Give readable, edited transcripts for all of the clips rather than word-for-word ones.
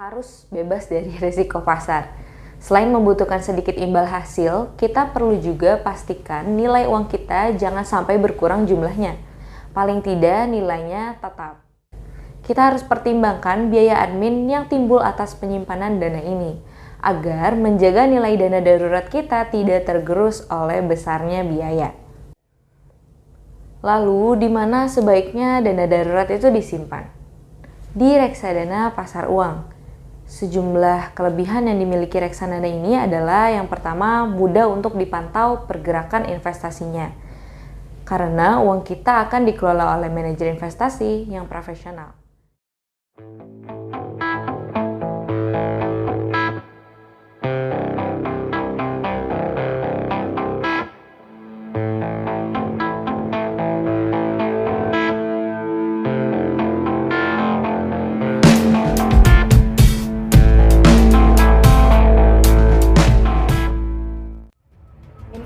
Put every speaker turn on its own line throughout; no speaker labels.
harus bebas dari risiko pasar. Selain membutuhkan sedikit imbal hasil, kita perlu juga pastikan nilai uang kita jangan sampai berkurang jumlahnya. Paling tidak nilainya tetap. Kita harus pertimbangkan biaya admin yang timbul atas penyimpanan dana ini, agar menjaga nilai dana darurat kita tidak tergerus oleh besarnya biaya. Lalu, di mana sebaiknya dana darurat itu disimpan? Di reksadana pasar uang. Sejumlah kelebihan yang dimiliki reksadana ini adalah yang pertama, mudah untuk dipantau pergerakan investasinya. Karena uang kita akan dikelola oleh manajer investasi yang profesional.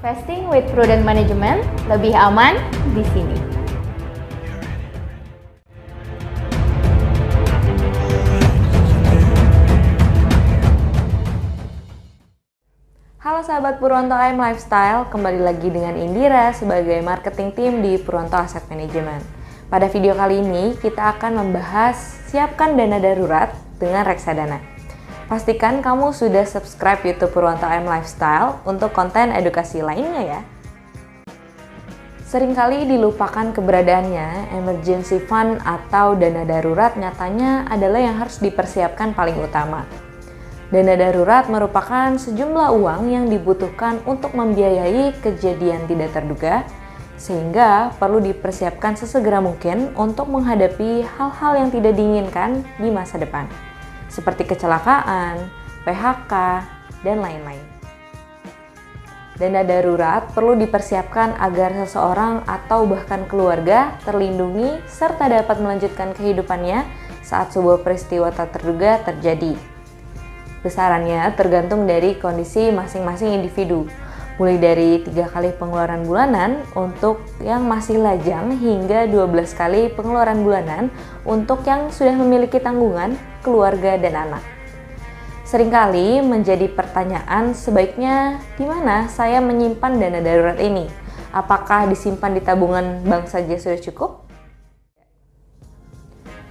Investing with prudent management lebih aman di sini.
Halo sahabat Purwonto AM Lifestyle, kembali lagi dengan Indira sebagai marketing team di Purwonto Asset Management. Pada video kali ini kita akan membahas siapkan dana darurat dengan reksadana. Pastikan kamu sudah subscribe YouTube Purwonto AM Lifestyle untuk konten edukasi lainnya ya. Seringkali dilupakan keberadaannya, emergency fund atau dana darurat nyatanya adalah yang harus dipersiapkan paling utama. Dana darurat merupakan sejumlah uang yang dibutuhkan untuk membiayai kejadian tidak terduga, sehingga perlu dipersiapkan sesegera mungkin untuk menghadapi hal-hal yang tidak diinginkan di masa depan, seperti kecelakaan, PHK, dan lain-lain. Dana darurat perlu dipersiapkan agar seseorang atau bahkan keluarga terlindungi serta dapat melanjutkan kehidupannya saat sebuah peristiwa tak terduga terjadi. Besarannya tergantung dari kondisi masing-masing individu, mulai dari 3 kali pengeluaran bulanan untuk yang masih lajang hingga 12 kali pengeluaran bulanan untuk yang sudah memiliki tanggungan, keluarga, dan anak. Seringkali menjadi pertanyaan, sebaiknya di mana saya menyimpan dana darurat ini? Apakah disimpan di tabungan bank saja sudah cukup?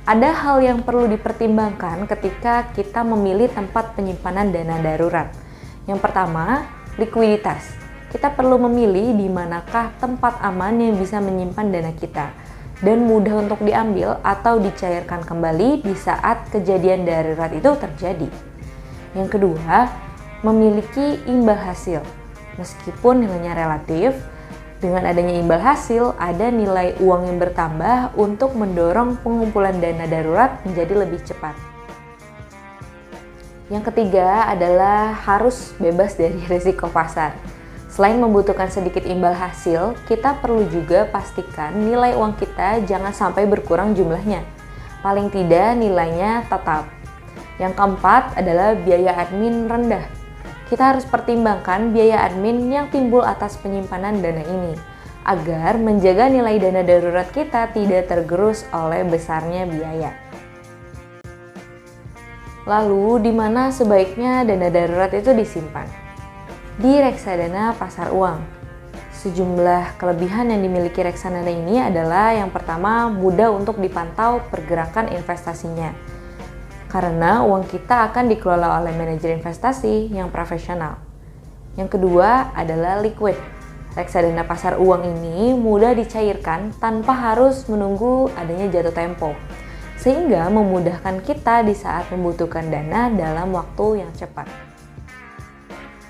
Ada hal yang perlu dipertimbangkan ketika kita memilih tempat penyimpanan dana darurat. Yang pertama, likuiditas. Kita perlu memilih di manakah tempat aman yang bisa menyimpan dana kita dan mudah untuk diambil atau dicairkan kembali di saat kejadian darurat itu terjadi. Yang kedua, memiliki imbal hasil. Meskipun nilainya relatif, dengan adanya imbal hasil, ada nilai uang yang bertambah untuk mendorong pengumpulan dana darurat menjadi lebih cepat. Yang ketiga adalah harus bebas dari risiko pasar. Selain membutuhkan sedikit imbal hasil, kita perlu juga pastikan nilai uang kita jangan sampai berkurang jumlahnya. Paling tidak nilainya tetap. Yang keempat adalah biaya admin rendah. Kita harus pertimbangkan biaya admin yang timbul atas penyimpanan dana ini, agar menjaga nilai dana darurat kita tidak tergerus oleh besarnya biaya. Lalu, di mana sebaiknya dana darurat itu disimpan? Di reksadana pasar uang. Sejumlah kelebihan yang dimiliki reksadana ini adalah yang pertama, mudah untuk dipantau pergerakan investasinya. Karena uang kita akan dikelola oleh manajer investasi yang profesional. Yang kedua adalah liquid. Reksadana pasar uang ini mudah dicairkan tanpa harus menunggu adanya jatuh tempo, sehingga memudahkan kita di saat membutuhkan dana dalam waktu yang cepat.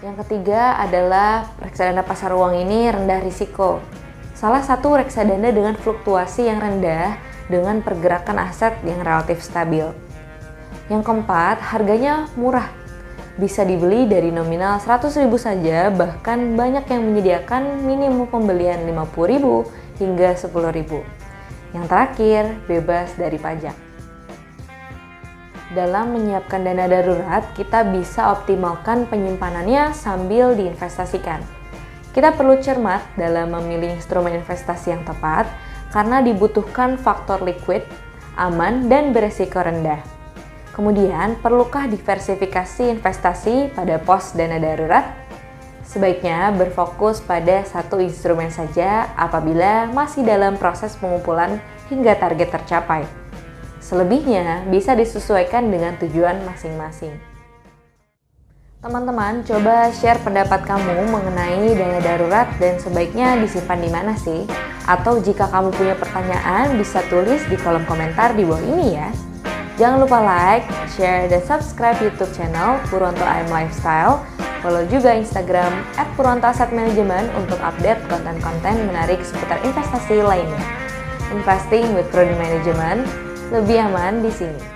Yang ketiga adalah reksadana pasar uang ini rendah risiko. Salah satu reksadana dengan fluktuasi yang rendah dengan pergerakan aset yang relatif stabil. Yang keempat, harganya murah. Bisa dibeli dari nominal 100.000 saja, bahkan banyak yang menyediakan minimum pembelian 50.000 hingga 10.000. Yang terakhir, bebas dari pajak. Dalam menyiapkan dana darurat, kita bisa optimalkan penyimpanannya sambil diinvestasikan. Kita perlu cermat dalam memilih instrumen investasi yang tepat karena dibutuhkan faktor liquid, aman, dan beresiko rendah. Kemudian, perlukah diversifikasi investasi pada pos dana darurat? Sebaiknya berfokus pada satu instrumen saja apabila masih dalam proses pengumpulan hingga target tercapai. Selebihnya bisa disesuaikan dengan tujuan masing-masing. Teman-teman, coba share pendapat kamu mengenai dana darurat dan sebaiknya disimpan di mana sih? Atau jika kamu punya pertanyaan, bisa tulis di kolom komentar di bawah ini ya. Jangan lupa like, share, dan subscribe YouTube channel Purwonto AM Lifestyle. Follow juga Instagram @purwontoassetmanagement untuk update konten-konten menarik seputar investasi lainnya. Investing with Prudent Management, lebih aman di sini.